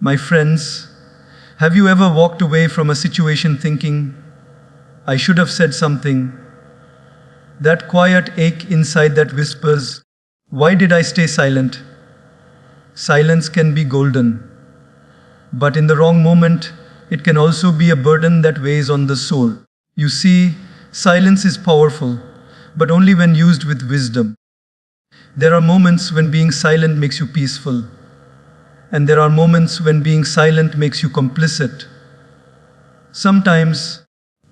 My friends, have you ever walked away from a situation thinking, I should have said something? That quiet ache inside that whispers, why did I stay silent? Silence can be golden, but in the wrong moment, it can also be a burden that weighs on the soul. You see, silence is powerful, but only when used with wisdom. There are moments when being silent makes you peaceful, and there are moments when being silent makes you complicit. Sometimes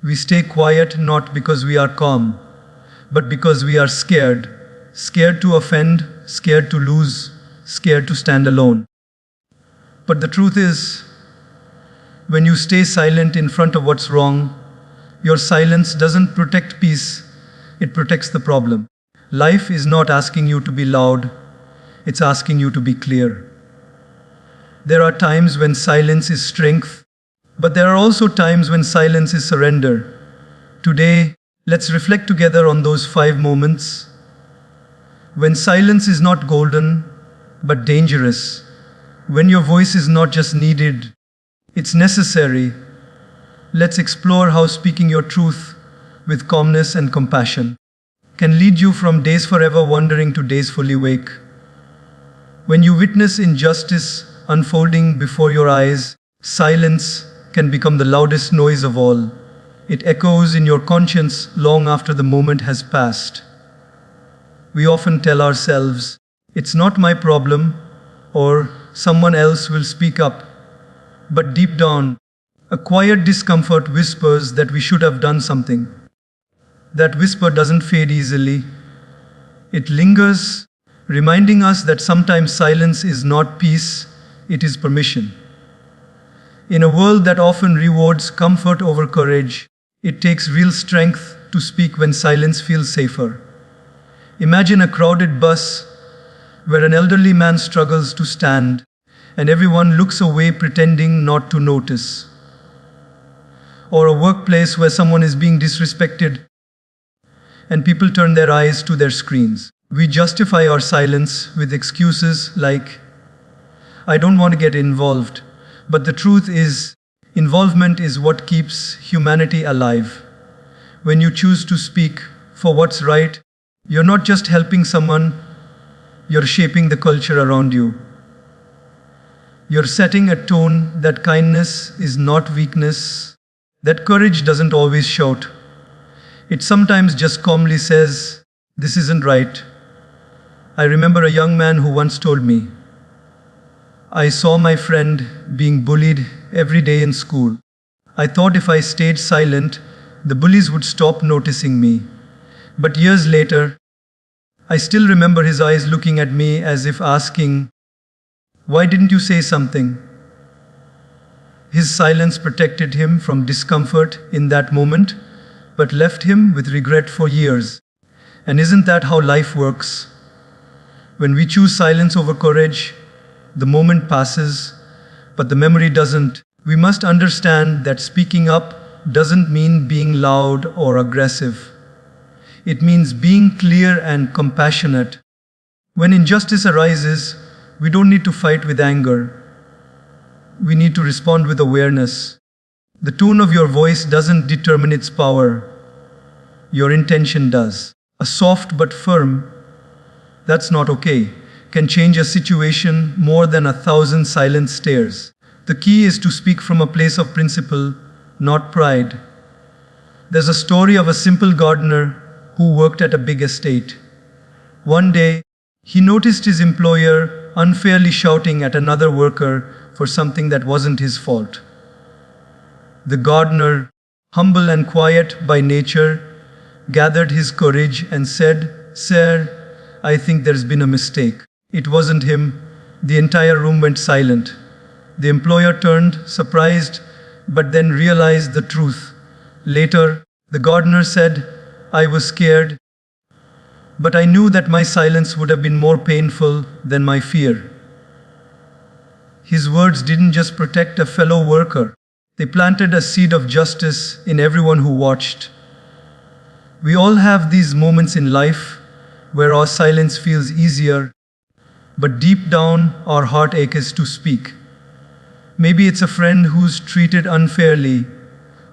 we stay quiet not because we are calm, but because we are scared. Scared to offend, scared to lose, scared to stand alone. But the truth is, when you stay silent in front of what's wrong, your silence doesn't protect peace, it protects the problem. Life is not asking you to be loud, it's asking you to be clear. There are times when silence is strength, but there are also times when silence is surrender. Today, let's reflect together on those 5 moments when silence is not golden, but dangerous. When your voice is not just needed, it's necessary. Let's explore how speaking your truth with calmness and compassion can lead you from days forever wandering to days fully awake. When you witness injustice unfolding before your eyes, silence can become the loudest noise of all. It echoes in your conscience long after the moment has passed. We often tell ourselves, it's not my problem, or someone else will speak up. But deep down, a quiet discomfort whispers that we should have done something. That whisper doesn't fade easily. It lingers, reminding us that sometimes silence is not peace, it is permission. In a world that often rewards comfort over courage, it takes real strength to speak when silence feels safer. Imagine a crowded bus where an elderly man struggles to stand and everyone looks away pretending not to notice. Or a workplace where someone is being disrespected and people turn their eyes to their screens. We justify our silence with excuses like, I don't want to get involved. But the truth is, involvement is what keeps humanity alive. When you choose to speak for what's right, you're not just helping someone, you're shaping the culture around you. You're setting a tone that kindness is not weakness, that courage doesn't always shout. It sometimes just calmly says, this isn't right. I remember a young man who once told me, I saw my friend being bullied every day in school. I thought if I stayed silent, the bullies would stop noticing me. But years later, I still remember his eyes looking at me as if asking, why didn't you say something? His silence protected him from discomfort in that moment, but left him with regret for years. And isn't that how life works? When we choose silence over courage, the moment passes, but the memory doesn't. We must understand that speaking up doesn't mean being loud or aggressive. It means being clear and compassionate. When injustice arises, we don't need to fight with anger. We need to respond with awareness. The tone of your voice doesn't determine its power. Your intention does. A soft but firm, that's not okay, can change a situation more than 1,000 silent stares. The key is to speak from a place of principle, not pride. There's a story of a simple gardener who worked at a big estate. One day, he noticed his employer unfairly shouting at another worker for something that wasn't his fault. The gardener, humble and quiet by nature, gathered his courage and said, Sir, I think there's been a mistake. It wasn't him. The entire room went silent. The employer turned, surprised, but then realized the truth. Later, the gardener said, I was scared, but I knew that my silence would have been more painful than my fear. His words didn't just protect a fellow worker, they planted a seed of justice in everyone who watched. We all have these moments in life where our silence feels easier, but deep down our heart aches to speak. Maybe it's a friend who's treated unfairly,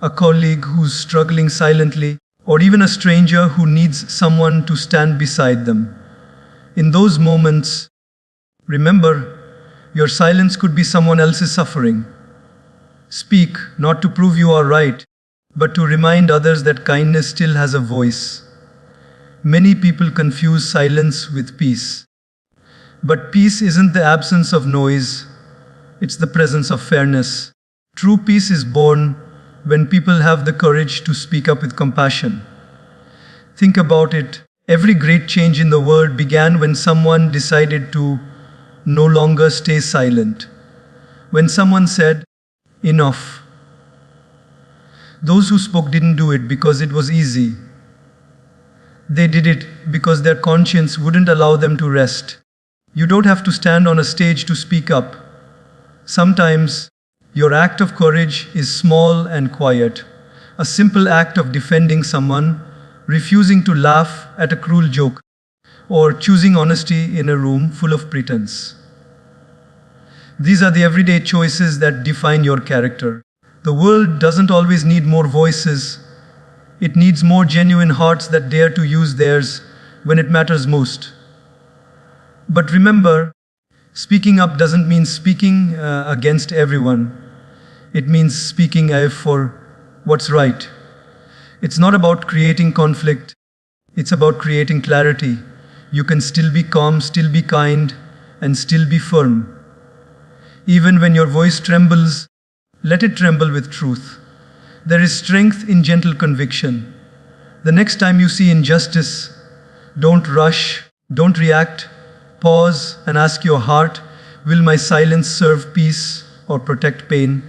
a colleague who's struggling silently, or even a stranger who needs someone to stand beside them. In those moments, remember, your silence could be someone else's suffering. Speak, not to prove you are right, but to remind others that kindness still has a voice. Many people confuse silence with peace. But peace isn't the absence of noise, it's the presence of fairness. True peace is born when people have the courage to speak up with compassion. Think about it. Every great change in the world began when someone decided to no longer stay silent. When someone said, "Enough." Those who spoke didn't do it because it was easy. They did it because their conscience wouldn't allow them to rest. You don't have to stand on a stage to speak up. Sometimes, your act of courage is small and quiet. A simple act of defending someone, refusing to laugh at a cruel joke, or choosing honesty in a room full of pretense. These are the everyday choices that define your character. The world doesn't always need more voices. It needs more genuine hearts that dare to use theirs when it matters most. But remember, speaking up doesn't mean speaking against everyone. It means speaking for what's right. It's not about creating conflict. It's about creating clarity. You can still be calm, still be kind, and still be firm. Even when your voice trembles, let it tremble with truth. There is strength in gentle conviction. The next time you see injustice, don't rush, don't react. Pause and ask your heart, will my silence serve peace or protect pain?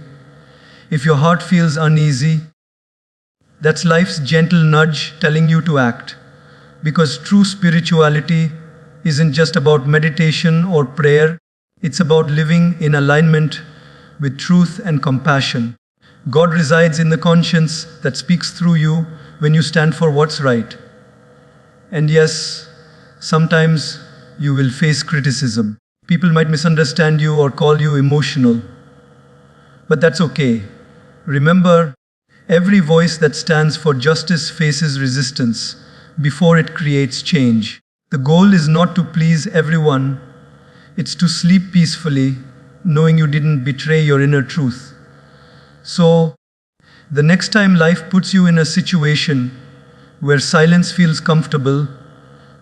If your heart feels uneasy, that's life's gentle nudge telling you to act. Because true spirituality isn't just about meditation or prayer, it's about living in alignment with truth and compassion. God resides in the conscience that speaks through you when you stand for what's right. And yes, sometimes you will face criticism. People might misunderstand you or call you emotional. But that's okay. Remember, every voice that stands for justice faces resistance before it creates change. The goal is not to please everyone. It's to sleep peacefully, knowing you didn't betray your inner truth. So, the next time life puts you in a situation where silence feels comfortable,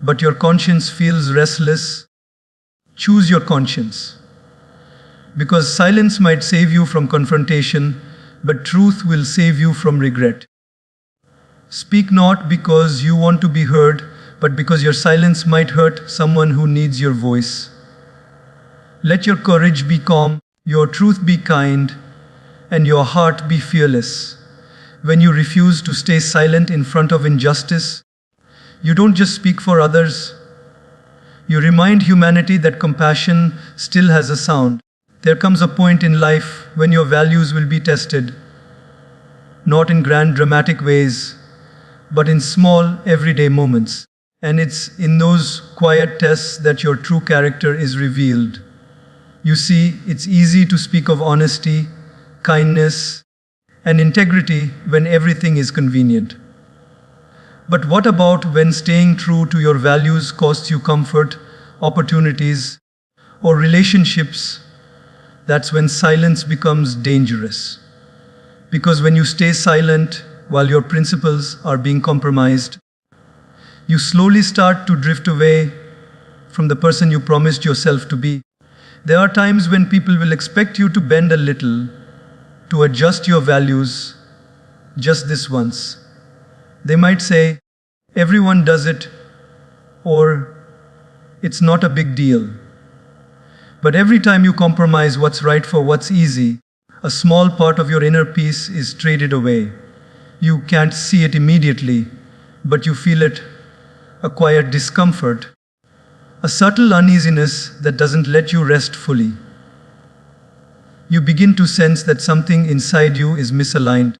but your conscience feels restless, choose your conscience. Because silence might save you from confrontation, but truth will save you from regret. Speak not because you want to be heard, but because your silence might hurt someone who needs your voice. Let your courage be calm, your truth be kind, and your heart be fearless. When you refuse to stay silent in front of injustice, you don't just speak for others. You remind humanity that compassion still has a sound. There comes a point in life when your values will be tested, not in grand dramatic ways, but in small everyday moments. And it's in those quiet tests that your true character is revealed. You see, it's easy to speak of honesty, kindness, and integrity when everything is convenient. But what about when staying true to your values costs you comfort, opportunities, or relationships? That's when silence becomes dangerous. Because when you stay silent while your principles are being compromised, you slowly start to drift away from the person you promised yourself to be. There are times when people will expect you to bend a little, to adjust your values, just this once. They might say, everyone does it, or it's not a big deal. But every time you compromise what's right for what's easy, a small part of your inner peace is traded away. You can't see it immediately, but you feel it, a quiet discomfort, a subtle uneasiness that doesn't let you rest fully. You begin to sense that something inside you is misaligned,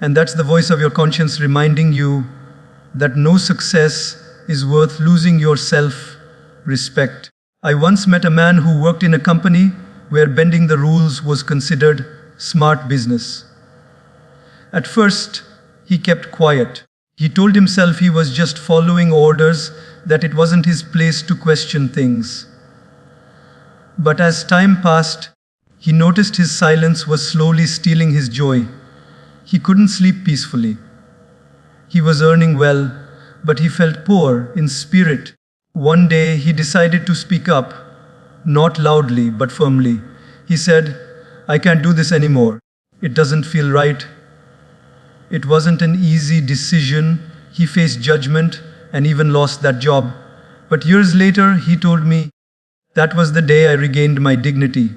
and that's the voice of your conscience reminding you that no success is worth losing your self-respect. I once met a man who worked in a company where bending the rules was considered smart business. At first, he kept quiet. He told himself he was just following orders, that it wasn't his place to question things. But as time passed, he noticed his silence was slowly stealing his joy. He couldn't sleep peacefully. He was earning well, but he felt poor in spirit. One day he decided to speak up, not loudly but firmly. He said, "I can't do this anymore. It doesn't feel right." It wasn't an easy decision. He faced judgment and even lost that job. But years later, he told me, "That was the day I regained my dignity.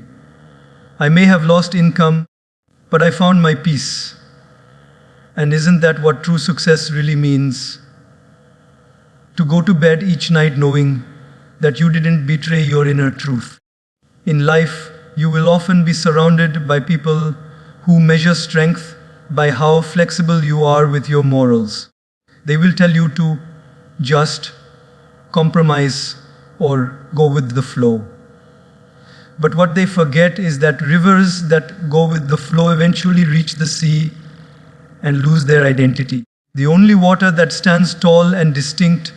I may have lost income, but I found my peace." And isn't that what true success really means? To go to bed each night knowing that you didn't betray your inner truth. In life, you will often be surrounded by people who measure strength by how flexible you are with your morals. They will tell you to just compromise or go with the flow. But what they forget is that rivers that go with the flow eventually reach the sea and lose their identity. The only water that stands tall and distinct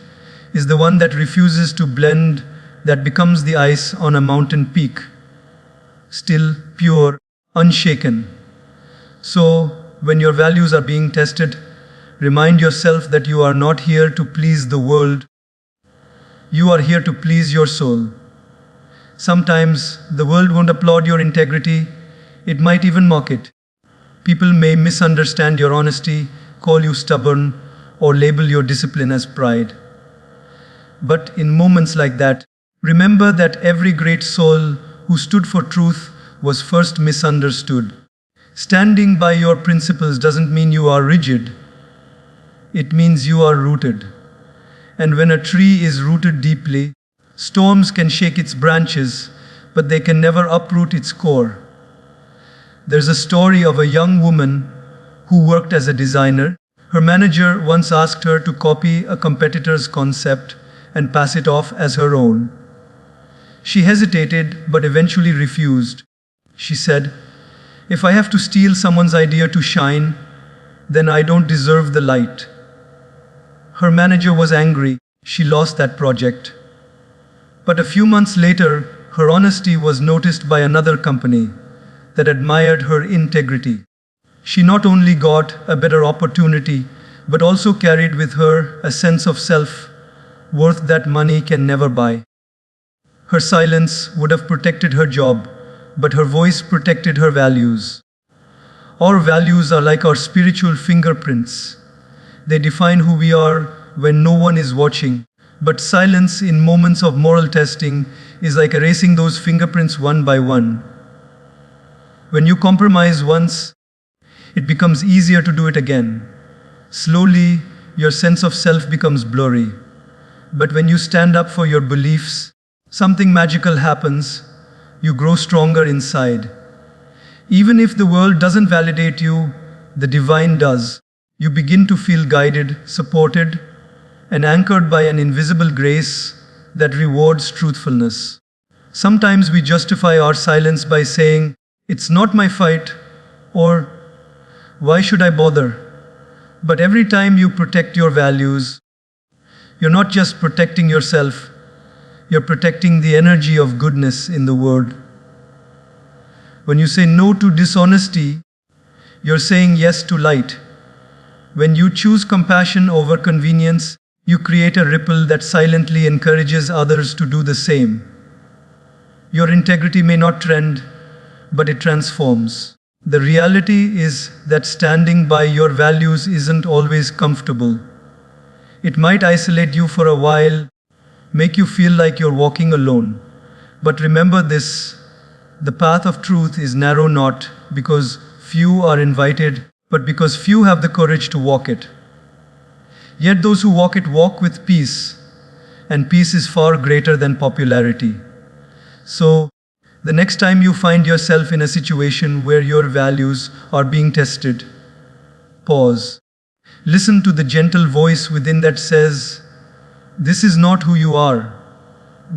is the one that refuses to blend, that becomes the ice on a mountain peak, still pure, unshaken. So, when your values are being tested, remind yourself that you are not here to please the world. You are here to please your soul. Sometimes the world won't applaud your integrity, it might even mock it. People may misunderstand your honesty, call you stubborn, or label your discipline as pride. But in moments like that, remember that every great soul who stood for truth was first misunderstood. Standing by your principles doesn't mean you are rigid. It means you are rooted. And when a tree is rooted deeply, storms can shake its branches, but they can never uproot its core. There's a story of a young woman who worked as a designer. Her manager once asked her to copy a competitor's concept and pass it off as her own. She hesitated, but eventually refused. She said, "If I have to steal someone's idea to shine, then I don't deserve the light." Her manager was angry. She lost that project. But a few months later, her honesty was noticed by another company that admired her integrity. She not only got a better opportunity, but also carried with her a sense of self-worth that money can never buy. Her silence would have protected her job, but her voice protected her values. Our values are like our spiritual fingerprints. They define who we are when no one is watching. But silence in moments of moral testing is like erasing those fingerprints one by one. When you compromise once, it becomes easier to do it again. Slowly, your sense of self becomes blurry. But when you stand up for your beliefs, something magical happens. You grow stronger inside. Even if the world doesn't validate you, the divine does. You begin to feel guided, supported, and anchored by an invisible grace that rewards truthfulness. Sometimes we justify our silence by saying, "It's not my fight," or "Why should I bother?" But every time you protect your values, you're not just protecting yourself, you're protecting the energy of goodness in the world. When you say no to dishonesty, you're saying yes to light. When you choose compassion over convenience, you create a ripple that silently encourages others to do the same. Your integrity may not trend, but it transforms. The reality is that standing by your values isn't always comfortable. It might isolate you for a while, make you feel like you're walking alone. But remember this, the path of truth is narrow not because few are invited, but because few have the courage to walk it. Yet those who walk it walk with peace, and peace is far greater than popularity. So, the next time you find yourself in a situation where your values are being tested, pause. Listen to the gentle voice within that says, "This is not who you are."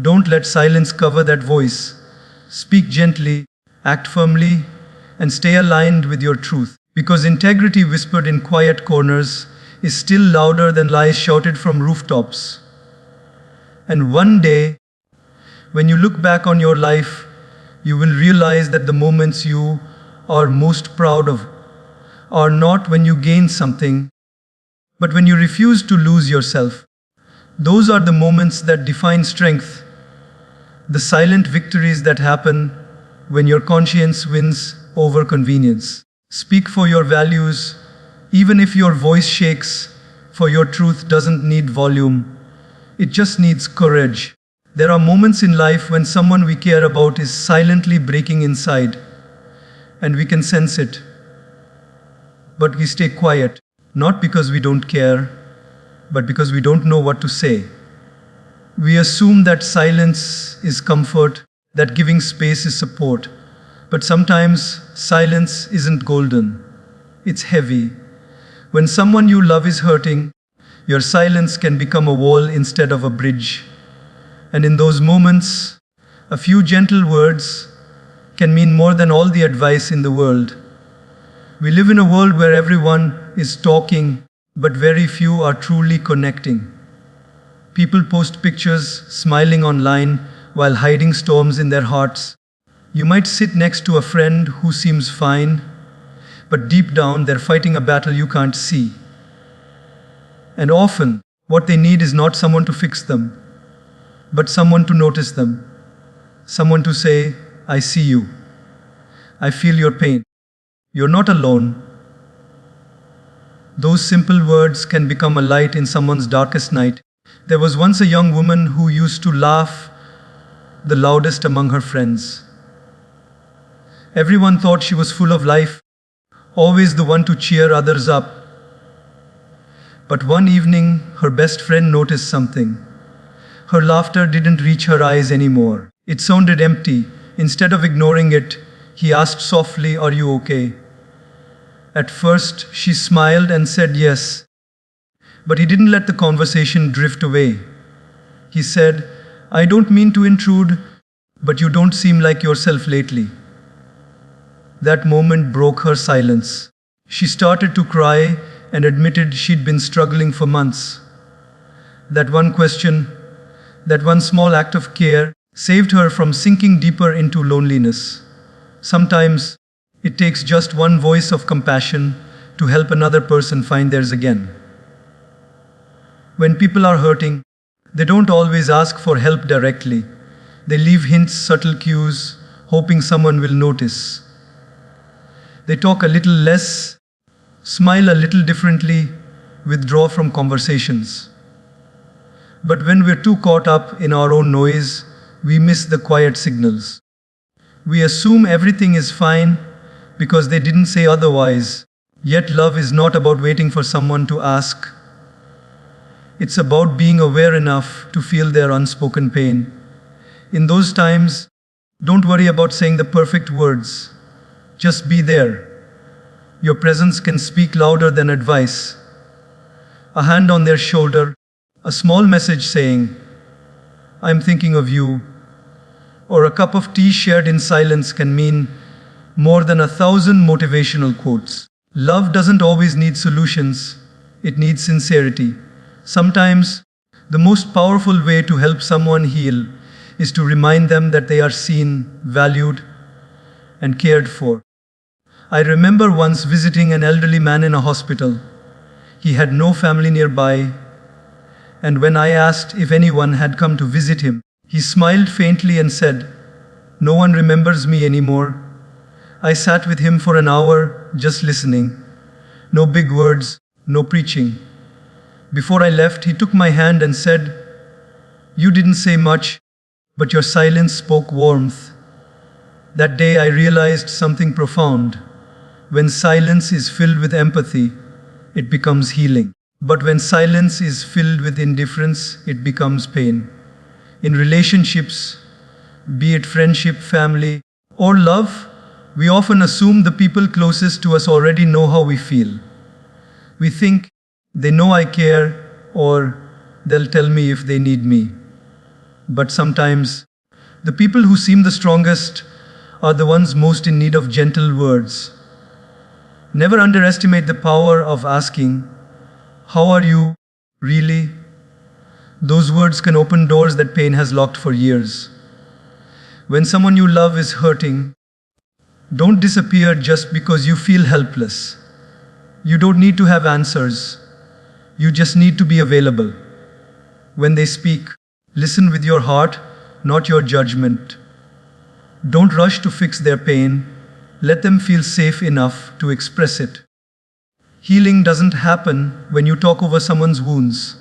Don't let silence cover that voice. Speak gently, Act firmly and stay aligned with your truth. Because integrity whispered in quiet corners is still louder than lies shouted from rooftops. And one day, when you look back on your life, you will realize that the moments you are most proud of are not when you gain something, but when you refuse to lose yourself. Those are the moments that define strength, the silent victories that happen when your conscience wins over convenience. Speak for your values, even if your voice shakes, for your truth doesn't need volume, it just needs courage. There are moments in life when someone we care about is silently breaking inside, and we can sense it. But we stay quiet, not because we don't care, but because we don't know what to say. We assume that silence is comfort, that giving space is support. But sometimes silence isn't golden, it's heavy. When someone you love is hurting, your silence can become a wall instead of a bridge. And in those moments, a few gentle words can mean more than all the advice in the world. We live in a world where everyone is talking, but very few are truly connecting. People post pictures, smiling online, while hiding storms in their hearts. You might sit next to a friend who seems fine, but deep down they're fighting a battle you can't see. And often, what they need is not someone to fix them, but someone to notice them. Someone to say, I see you. I feel your pain. You're not alone. Those simple words can become a light in someone's darkest night. There was once a young woman who used to laugh the loudest among her friends. Everyone thought she was full of life, always the one to cheer others up. But one evening, her best friend noticed something. Her laughter didn't reach her eyes anymore. It sounded empty. Instead of ignoring it, he asked softly, "Are you okay?" At first, she smiled and said yes. But he didn't let the conversation drift away. He said, "I don't mean to intrude, but you don't seem like yourself lately." That moment broke her silence. She started to cry and admitted she'd been struggling for months. That one question, that one small act of care, saved her from sinking deeper into loneliness. Sometimes, it takes just one voice of compassion to help another person find theirs again. When people are hurting, they don't always ask for help directly. They leave hints, subtle cues, hoping someone will notice. They talk a little less, smile a little differently, withdraw from conversations. But when we're too caught up in our own noise, we miss the quiet signals. We assume everything is fine because they didn't say otherwise. Yet love is not about waiting for someone to ask. It's about being aware enough to feel their unspoken pain. In those times, don't worry about saying the perfect words. Just be there. Your presence can speak louder than advice. A hand on their shoulder, a small message saying, "I'm thinking of you," or a cup of tea shared in silence can mean more than 1,000 motivational quotes. Love doesn't always need solutions, it needs sincerity. Sometimes, the most powerful way to help someone heal is to remind them that they are seen, valued, and cared for. I remember once visiting an elderly man in a hospital. He had no family nearby, and when I asked if anyone had come to visit him, he smiled faintly and said, "No one remembers me anymore." I sat with him for an hour, just listening. No big words, no preaching. Before I left, he took my hand and said, "You didn't say much, but your silence spoke warmth." That day I realized something profound. When silence is filled with empathy, it becomes healing. But when silence is filled with indifference, it becomes pain. In relationships, be it friendship, family, or love, we often assume the people closest to us already know how we feel. We think, they know I care, or they'll tell me if they need me. But sometimes, the people who seem the strongest are the ones most in need of gentle words. Never underestimate the power of asking, "How are you, really?" Those words can open doors that pain has locked for years. When someone you love is hurting, don't disappear just because you feel helpless. You don't need to have answers. You just need to be available. When they speak, listen with your heart, not your judgment. Don't rush to fix their pain. Let them feel safe enough to express it. Healing doesn't happen when you talk over someone's wounds.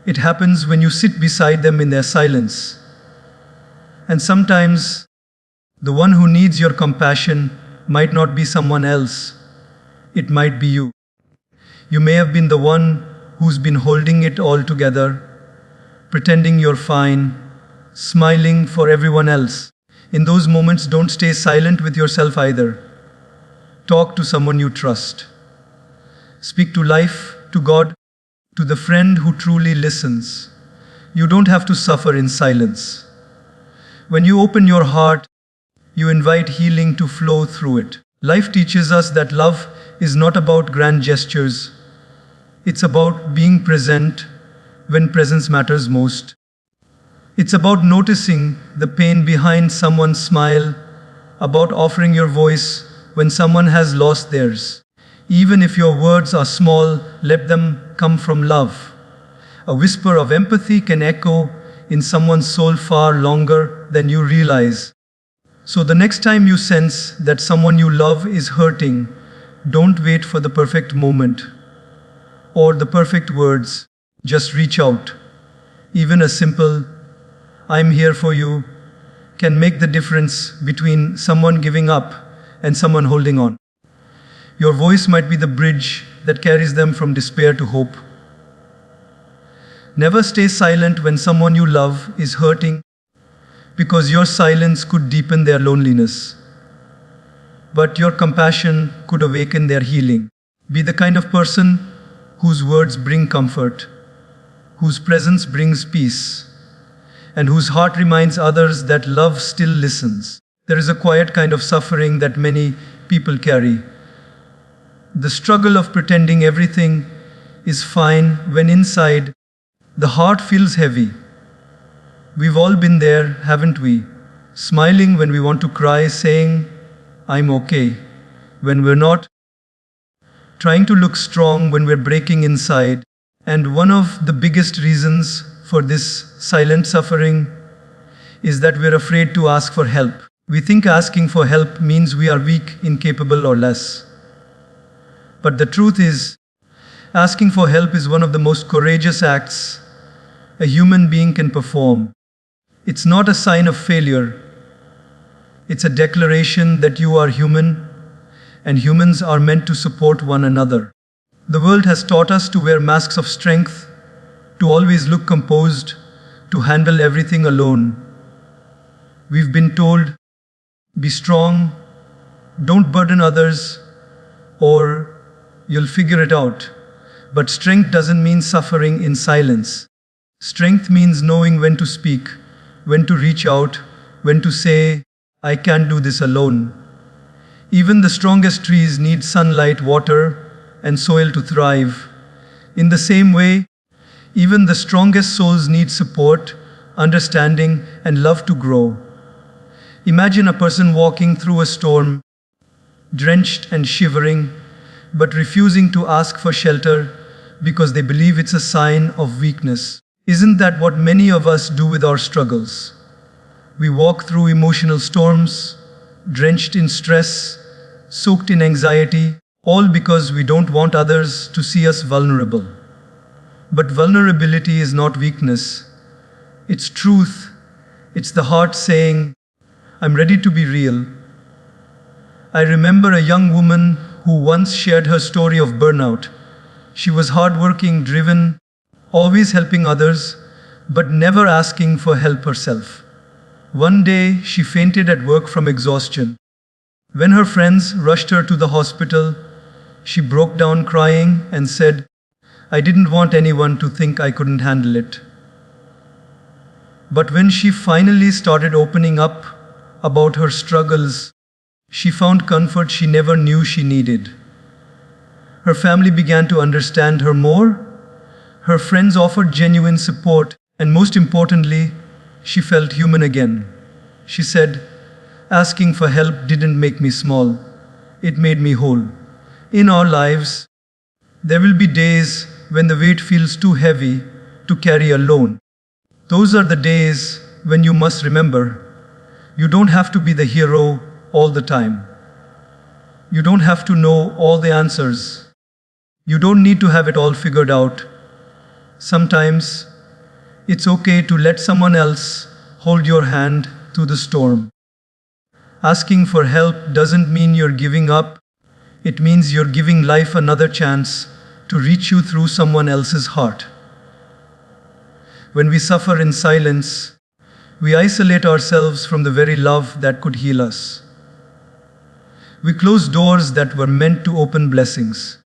It happens when you sit beside them in their silence. And sometimes, the one who needs your compassion might not be someone else. It might be you. You may have been the one who's been holding it all together, pretending you're fine, smiling for everyone else. In those moments, don't stay silent with yourself either. Talk to someone you trust. Speak to life, to God, to the friend who truly listens. You don't have to suffer in silence. When you open your heart, you invite healing to flow through it. Life teaches us that love is not about grand gestures. It's about being present when presence matters most. It's about noticing the pain behind someone's smile, about offering your voice when someone has lost theirs. Even if your words are small, let them come from love. A whisper of empathy can echo in someone's soul far longer than you realize. So the next time you sense that someone you love is hurting, don't wait for the perfect moment or the perfect words. Just reach out. Even a simple, "I'm here for you," can make the difference between someone giving up and someone holding on. Your voice might be the bridge that carries them from despair to hope. Never stay silent when someone you love is hurting, because your silence could deepen their loneliness. But your compassion could awaken their healing. Be the kind of person whose words bring comfort, whose presence brings peace, and whose heart reminds others that love still listens. There is a quiet kind of suffering that many people carry. The struggle of pretending everything is fine when inside the heart feels heavy. We've all been there, haven't we? Smiling when we want to cry, saying, "I'm okay," when we're not. Trying to look strong when we're breaking inside. And one of the biggest reasons for this silent suffering is that we're afraid to ask for help. We think asking for help means we are weak, incapable, or less. But the truth is, asking for help is one of the most courageous acts a human being can perform. It's not a sign of failure. It's a declaration that you are human, and humans are meant to support one another. The world has taught us to wear masks of strength, to always look composed, to handle everything alone. We've been told, "Be strong, don't burden others, or you'll figure it out." But strength doesn't mean suffering in silence. Strength means knowing when to speak, when to reach out, when to say, "I can't do this alone." Even the strongest trees need sunlight, water, and soil to thrive. In the same way, even the strongest souls need support, understanding, and love to grow. Imagine a person walking through a storm, drenched and shivering, but refusing to ask for shelter because they believe it's a sign of weakness. Isn't that what many of us do with our struggles? We walk through emotional storms, drenched in stress, soaked in anxiety, all because we don't want others to see us vulnerable. But vulnerability is not weakness. It's truth. It's the heart saying, "I'm ready to be real." I remember a young woman who once shared her story of burnout. She was hardworking, driven, always helping others, but never asking for help herself. One day, she fainted at work from exhaustion. When her friends rushed her to the hospital, she broke down crying and said, "I didn't want anyone to think I couldn't handle it." But when she finally started opening up, about her struggles, she found comfort she never knew she needed. Her family began to understand her more. Her friends offered genuine support, and most importantly, she felt human again. She said, "Asking for help didn't make me small, it made me whole." In our lives, there will be days when the weight feels too heavy to carry alone. Those are the days when you must remember, you don't have to be the hero all the time. You don't have to know all the answers. You don't need to have it all figured out. Sometimes, it's okay to let someone else hold your hand through the storm. Asking for help doesn't mean you're giving up. It means you're giving life another chance to reach you through someone else's heart. When we suffer in silence, we isolate ourselves from the very love that could heal us. We close doors that were meant to open blessings.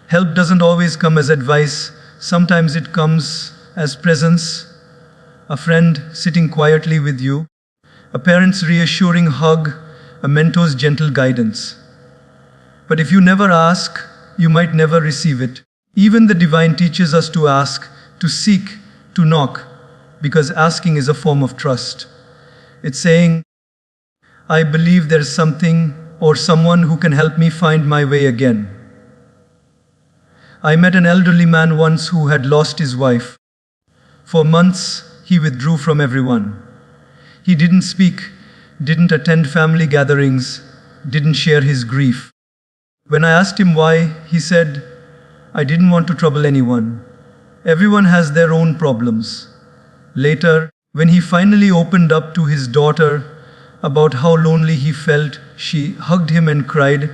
Help doesn't always come as advice. Sometimes it comes as presence, a friend sitting quietly with you, a parent's reassuring hug, a mentor's gentle guidance. But if you never ask, you might never receive it. Even the divine teaches us to ask, to seek, to knock, because asking is a form of trust. It's saying, "I believe there's something or someone who can help me find my way again." I met an elderly man once who had lost his wife. For months, he withdrew from everyone. He didn't speak, didn't attend family gatherings, didn't share his grief. When I asked him why, he said, "I didn't want to trouble anyone. Everyone has their own problems." Later, when he finally opened up to his daughter about how lonely he felt, she hugged him and cried,